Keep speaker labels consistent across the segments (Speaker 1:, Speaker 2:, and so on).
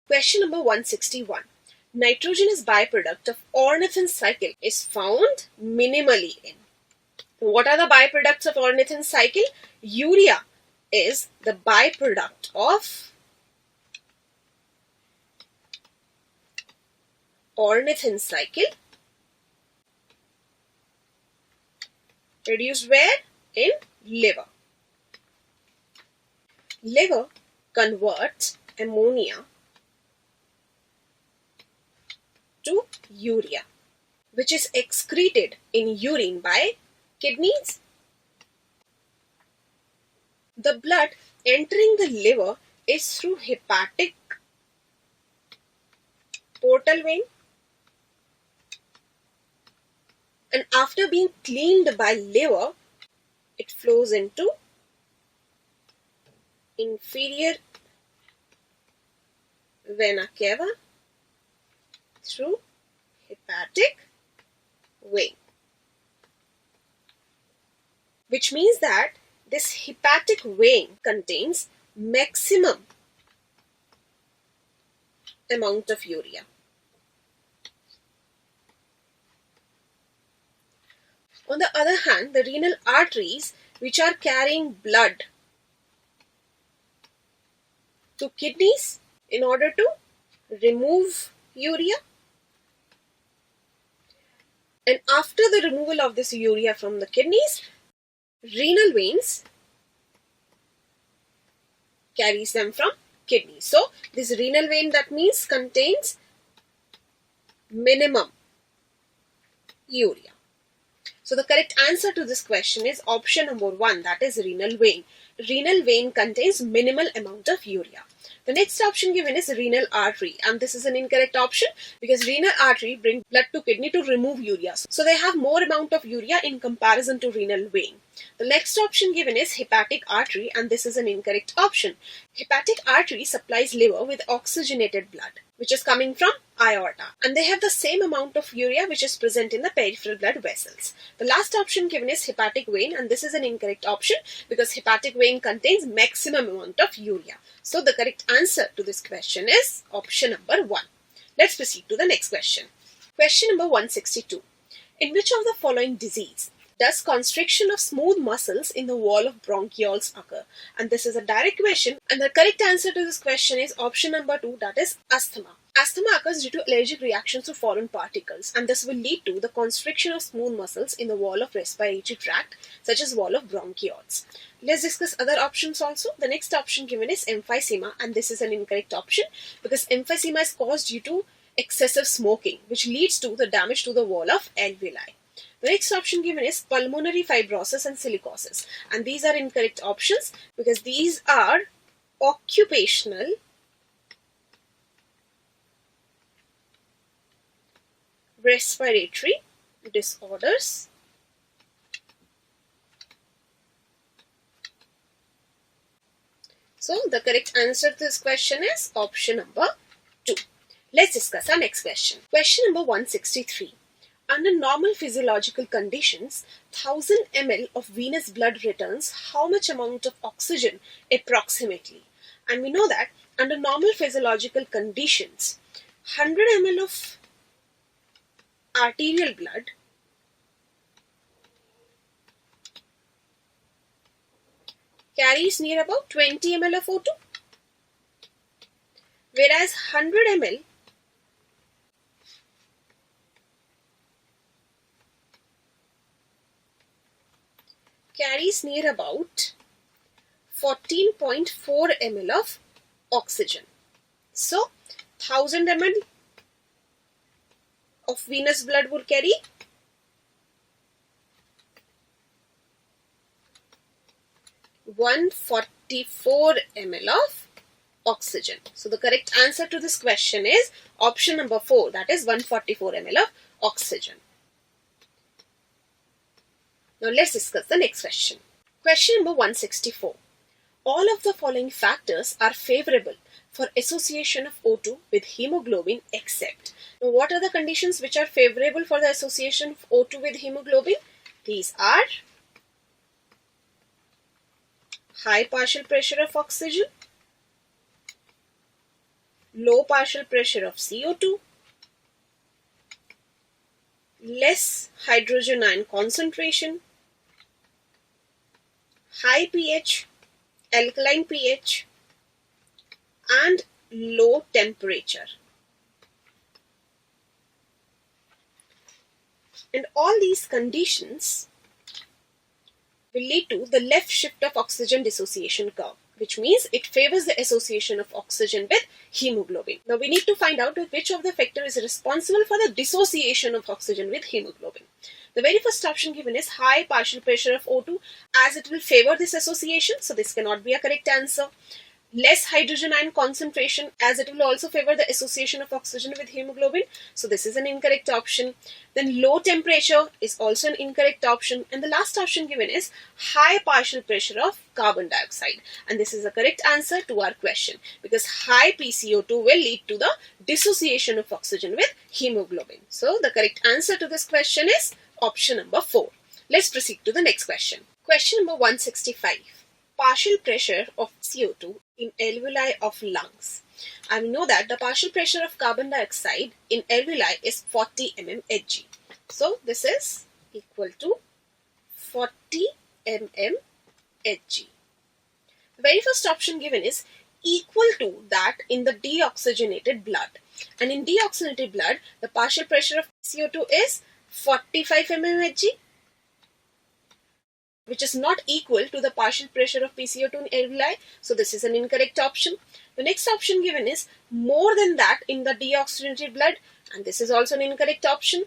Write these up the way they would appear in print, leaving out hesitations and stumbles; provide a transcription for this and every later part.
Speaker 1: Question number 161. Nitrogenous byproduct of ornithine cycle is found minimally in. What are the byproducts of ornithine cycle? Urea is the byproduct of ornithine cycle. Produced where? In liver. Liver converts ammonia to urea, which is excreted in urine by kidneys. The blood entering the liver is through hepatic portal vein, and after being cleaned by liver, it flows into inferior vena cava through hepatic vein, which means that this hepatic vein contains maximum amount of urea. On the other hand, the renal arteries, which are carrying blood to kidneys in order to remove urea, and after the removal of this urea from the kidneys, renal veins carries them from kidneys. So this renal vein, that means, contains minimum urea. So the correct answer to this question is option number 1, that is renal vein. Renal vein contains minimal amount of urea. The next option given is renal artery, and this is an incorrect option because renal artery brings blood to kidney to remove urea. So they have more amount of urea in comparison to renal vein. The next option given is hepatic artery, and this is an incorrect option. Hepatic artery supplies liver with oxygenated blood, which is coming from aorta, and they have the same amount of urea which is present in the peripheral blood vessels. The last option given is hepatic vein, and this is an incorrect option because hepatic vein contains maximum amount of urea. So the correct answer to this question is option number 1. Let's proceed to the next question. Question number 162. In which of the following disease does constriction of smooth muscles in the wall of bronchioles occur? And this is a direct question, and the correct answer to this question is option number 2, that is asthma. Asthma occurs due to allergic reactions to foreign particles, and this will lead to the constriction of smooth muscles in the wall of respiratory tract, such as wall of bronchioles. Let's discuss other options also. The next option given is emphysema, and this is an incorrect option because emphysema is caused due to excessive smoking, which leads to the damage to the wall of alveoli. The next option given is pulmonary fibrosis and silicosis, and these are incorrect options because these are occupational respiratory disorders. So the correct answer to this question is option number 2. Let's discuss our next question. Question number 163. Under normal physiological conditions, 1000 ml of venous blood returns how much amount of oxygen approximately? And we know that under normal physiological conditions, 100 ml of arterial blood carries near about 20 ml of O2, whereas 100 ml carries near about 14.4 ml of oxygen. So 1000 ml of venous blood would carry 144 ml of oxygen. So the correct answer to this question is option number 4, that is 144 ml of oxygen. Now let's discuss the next question. Question number 164. All of the following factors are favorable for association of O2 with hemoglobin except. Now what are the conditions which are favorable for the association of O2 with hemoglobin? These are high partial pressure of oxygen, low partial pressure of CO2, less hydrogen ion concentration, high pH, alkaline pH, and low temperature. And all these conditions will lead to the left shift of oxygen dissociation curve, which means it favors the association of oxygen with hemoglobin. Now we need to find out which of the factors is responsible for the dissociation of oxygen with hemoglobin. The very first option given is high partial pressure of O2, as it will favor this association, so this cannot be a correct answer. Less hydrogen ion concentration, as it will also favor the association of oxygen with hemoglobin, so this is an incorrect option. Then low temperature is also an incorrect option, and the last option given is high partial pressure of carbon dioxide, and this is a correct answer to our question, because high PCO2 will lead to the dissociation of oxygen with hemoglobin. So the correct answer to this question is option number 4. Let's proceed to the next question. Question number 165. Partial pressure of CO2 in alveoli of lungs. And we know that the partial pressure of carbon dioxide in alveoli is 40 mmHg. So this is equal to 40 mmHg. The very first option given is equal to that in the deoxygenated blood. And in deoxygenated blood, the partial pressure of CO2 is 45 mmHg, which is not equal to the partial pressure of PCO2 in alveoli. So this is an incorrect option. The next option given is more than that in the deoxygenated blood, and this is also an incorrect option.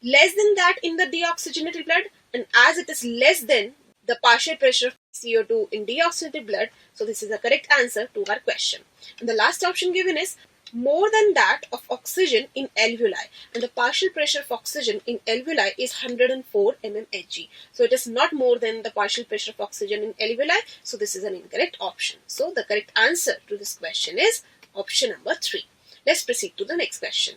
Speaker 1: Less than that in the deoxygenated blood, and as it is less than the partial pressure of CO2 in deoxygenated blood, so this is the correct answer to our question. And the last option given is more than that of oxygen in alveoli, and the partial pressure of oxygen in alveoli is 104 mmHg. So it is not more than the partial pressure of oxygen in alveoli, so this is an incorrect option. So the correct answer to this question is option number 3. Let's proceed to the next question.